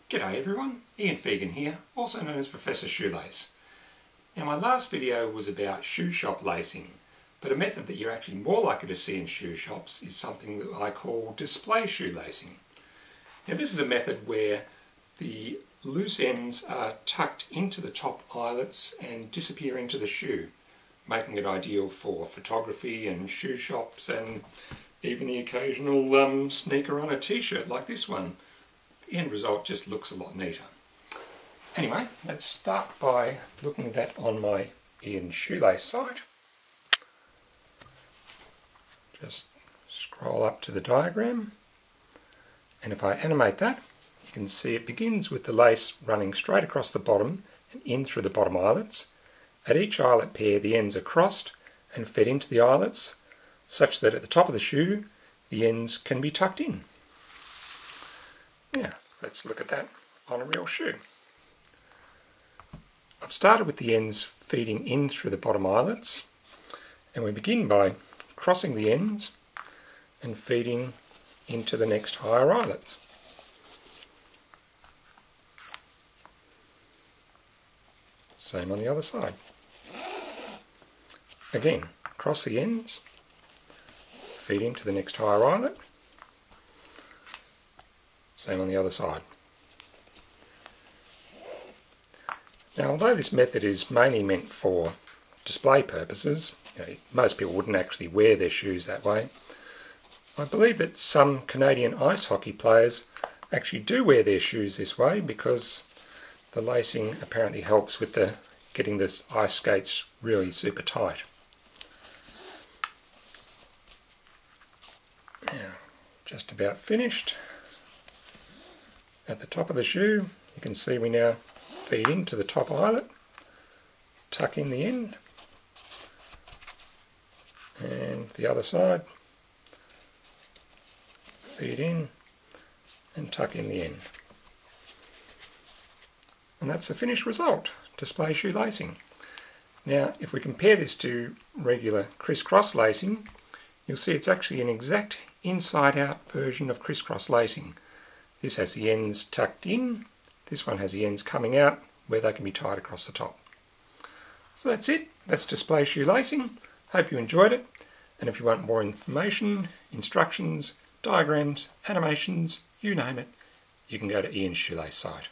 G'day everyone, Ian Fegan here, also known as Professor Shoelace. Now my last video was about shoe shop lacing, but a method that you're actually more likely to see in shoe shops is something that I call display shoelacing. Now this is a method where the loose ends are tucked into the top eyelets and disappear into the shoe, making it ideal for photography and shoe shops and even the occasional sneaker on a t-shirt like this one. The end result just looks a lot neater. Anyway, let's start by looking at that on my Ian Shoelace site. Just scroll up to the diagram, and if I animate that, you can see it begins with the lace running straight across the bottom and in through the bottom eyelets. At each eyelet pair the ends are crossed and fed into the eyelets, such that at the top of the shoe the ends can be tucked in. Now, let's look at that on a real shoe. I've started with the ends feeding in through the bottom eyelets, and we begin by crossing the ends and feeding into the next higher eyelets. Same on the other side. Again, cross the ends, feed into the next higher eyelet. Same on the other side. Now, although this method is mainly meant for display purposes, most people wouldn't actually wear their shoes that way, I believe that some Canadian ice hockey players actually do wear their shoes this way because the lacing apparently helps with getting the ice skates really super tight. Now, just about finished. At the top of the shoe, you can see we now feed into the top eyelet, tuck in the end, and the other side, feed in and tuck in the end. And that's the finished result, display shoe lacing. Now, if we compare this to regular crisscross lacing, you'll see it's actually an exact inside-out version of crisscross lacing. This has the ends tucked in, this one has the ends coming out where they can be tied across the top. So that's it, that's display shoe lacing. Hope you enjoyed it, and if you want more information, instructions, diagrams, animations, you name it, you can go to Ian's Shoelace site.